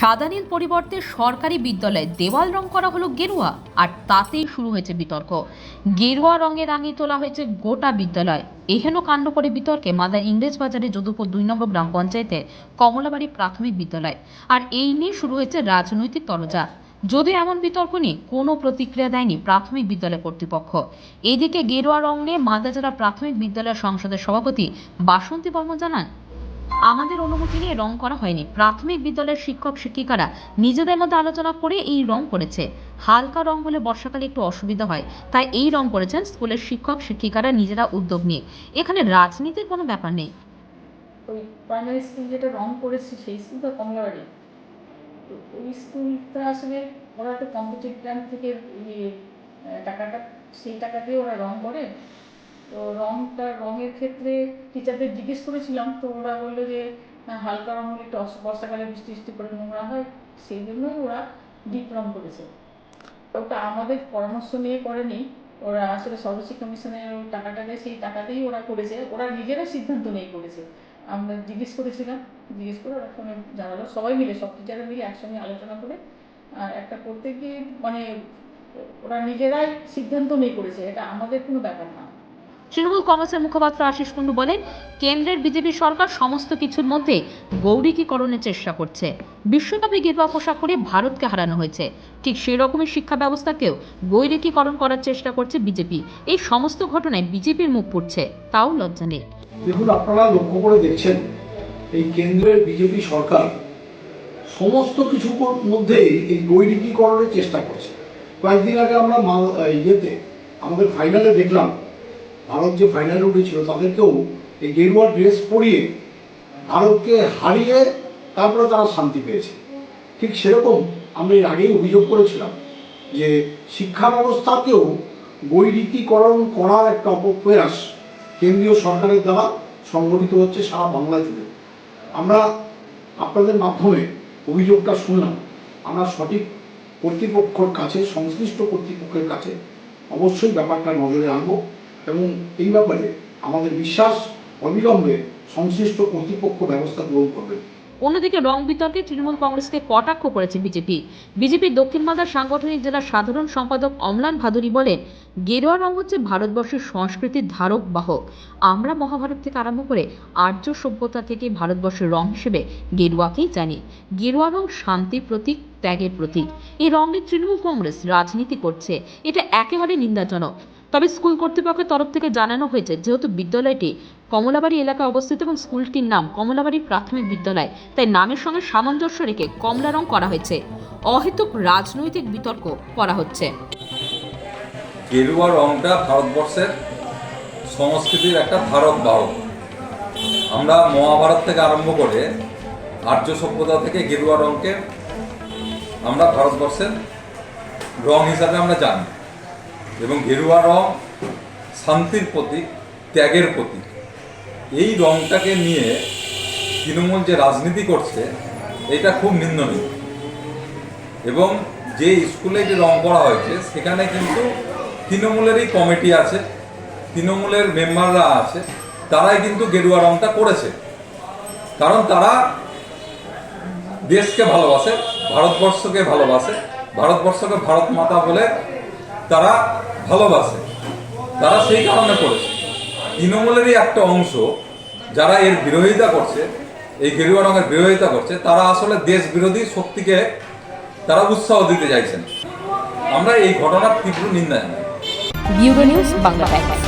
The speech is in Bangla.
সাদা নীল পরিবর্তে সরকারি বিদ্যালয়ে দেওয়াল রং করা হলো গেরুয়া, আর তাতেই শুরু হয়েছে বিতর্ক। গেরুয়া রঙে রাঙিয়ে তোলা হয়েছে গোটা বিদ্যালয়। এহেন কাণ্ড করে বিতর্কে মালদা ইংরেজ বাজারে যদুপুর 2 নম্বর গ্রাম পঞ্চায়েতের কমলাবাড়ি প্রাথমিক বিদ্যালয়। আর এই নিয়ে শুরু হয়েছে রাজনৈতিক তরজা। যদিও এমন বিতর্ক নিয়ে কোনো প্রতিক্রিয়া দেয়নি প্রাথমিক বিদ্যালয় কর্তৃপক্ষ। এদিকে গেরুয়া রং নিয়ে মালদা জেলা প্রাথমিক বিদ্যালয় সংসদের সভাপতি বাসন্তী বর্মন জানান, আমাদের অনুমতি নিয়ে রং করা হয়নি। প্রাথমিক বিদ্যালয়ের শিক্ষক শিক্ষিকারা নিজেদের মধ্যে আলোচনা করে এই রং করেছে। হালকা রং হলে বর্ষাকালে একটু অসুবিধা হয়, তাই এই রং করেছেন স্কুলের শিক্ষক শিক্ষিকারা নিজেরা উদ্যোগ নিয়ে। এখানে রাজনীতির কোনো ব্যাপার নেই। ওই প্রাইমারি স্কুল যেটা রং করেছি সেই স্কুলটা কমলাবাড়ি, তো ওই স্কুলটা আসলে ওরা একটা কম্পিউটার গ্রাম থেকে টাকাটা সেই টাকা দিয়ে ওরা রং করে। তো রঙের ক্ষেত্রে টিচারদের জিজ্ঞেস করেছিলাম, তো ওরা বললো যে হালকা রঙ হলে একটু বর্ষাকালে বৃষ্টি বৃষ্টি করে নোংরা হয়, সেই জন্যই ওরা ডিপ রং করেছে। ওটা আমাদের পরামর্শ নিয়ে করেনি, ওরা আসলে সর্বশিক্ষা মিশনের টাকাটা দেয়, সেই টাকাতেই ওরা করেছে, ওরা নিজেরা সিদ্ধান্ত নিয়ে করেছে। আমরা জিজ্ঞেস করেছিলাম, জিজ্ঞেস করে ওরা ফোনে জানালো, সবাই মিলে সব টিচাররা মিলে একসঙ্গে আলোচনা করে একটা করতে গিয়ে ওরা নিজেরাই সিদ্ধান্ত নিয়ে করেছে, এটা আমাদের কোনো ব্যাপার না। তৃণমূল কংগ্রেসের মুখপাত্র আশিস কুন্ডু বলেন, কেন্দ্রের বিজেপি সরকার সমস্ত কিছুর মধ্যে গৌরীকীকরণের চেষ্টা করছে। বিশ্বকাপে গেরুয়া পোশাক পরে ভারতকে হারানো হয়েছে, ঠিক সেই রকমই শিক্ষা ব্যবস্থাকেও গৌরীকীকরণ করার চেষ্টা করছে বিজেপি। এই সমস্ত ঘটনায় বিজেপির মুখ পুড়ছে, তাও লজ্জা নেই। দেখুন, আপনারা লক্ষ্য করে দেখছেন এই কেন্দ্রের বিজেপি সরকার সমস্ত কিছুর মধ্যেই এই গৈরিকীকরণের চেষ্টা করছে। কয়েকদিন আগে আমরা আমাদের ফাইনালে দেখলাম, ভারত যে ফাইনালে উঠেছিল তাদেরকেও এই গেরুয়া ড্রেস পরিয়ে ভারতকে হারিয়ে তারপরে তারা শান্তি পেয়েছে। ঠিক সেরকম আমরা এর আগেই অভিযোগ করেছিলাম যে শিক্ষা ব্যবস্থাকেও গৈরিকীকরণ করার একটা অপপ্রয়াস কেন্দ্রীয় সরকারের দ্বারা সংগঠিত হচ্ছে সারা বাংলা জুড়ে। আমরা আপনাদের মাধ্যমে অভিযোগটা শুনলাম, আমরা সঠিক কর্তৃপক্ষের কাছে, সংশ্লিষ্ট কর্তৃপক্ষের কাছে অবশ্যই ব্যাপারটা নজরে আনবো এবং এই ব্যাপারে আমাদের বিশ্বাস অবিলম্বে সংশ্লিষ্ট কর্তৃপক্ষ ব্যবস্থা গ্রহণ করবে। অন্যদিকে রং বিতর্কে তৃণমূল কংগ্রেসকে কটাক্ষ করেছে বিজেপির দক্ষিণ মালদা সাংগঠনিক জেলার সাধারণ সম্পাদক অম্লান ভাদুরী বলেন, গেরুয়া রং হচ্ছে ভারতবর্ষের সংস্কৃতির ধারক বাহক। আমরা মহাভারত থেকে আরম্ভ করে আর্য সভ্যতা থেকে ভারতবর্ষের রং হিসেবে গেরুয়াকেই জানি। গেরুয়া রং শান্তির প্রতীক, ত্যাগের প্রতীক। এই রঙে তৃণমূল কংগ্রেস রাজনীতি করছে, এটা একেবারে নিন্দাজনক। তবে স্কুল কর্তৃপক্ষের তরফ থেকে জানানো হয়েছে, যেহেতু বিদ্যালয়টি কমলাবাড়ি এলাকায় অবস্থিত এবং স্কুলটির নাম কমলাবাড়ি প্রাথমিক বিদ্যালয়, তাই নামের সঙ্গে সামঞ্জস্য রেখে কমলা রং করা হয়েছে। অহেতুক রাজনৈতিক বিতর্ক করা হচ্ছে। গেরুয়া রংটা ভারতবর্ষের সংস্কৃতির একটা ধারক বাহক। আমরা মহাভারত থেকে আরম্ভ করে আর্য সভ্যতা থেকে গেরুয়া রংকে আমরা ভারতবর্ষের রং হিসাবে আমরা জানি, এবং গেরুয়া রং শান্তির প্রতীক, ত্যাগের প্রতীক। এই রংটাকে নিয়ে তৃণমূল যে রাজনীতি করছে এটা খুব নিন্দনীয়। এবং যে স্কুলে যে রং করা হয়েছে সেখানে কিন্তু তৃণমূলেরই কমিটি আছে, তৃণমূলের মেম্বাররা আছে, তারাই কিন্তু গেরুয়া রংটা করেছে। কারণ তারা দেশকে ভালোবাসে, ভারতবর্ষকে ভালোবাসে, ভারতবর্ষকে ভারত মাতা বলে তারা ভালোবাসে, তারা সেই কারণে করেছে। তৃণমূলেরই একটা অংশ যারা এর বিরোধিতা করছে, এই গেরুয়া রঙের বিরোধিতা করছে, তারা আসলে দেশ বিরোধী শক্তিকে তারা উৎসাহ দিতে চাইছেন। আমরা এই ঘটনার তীব্র নিন্দা জানাই। Bureau news Bangla Times.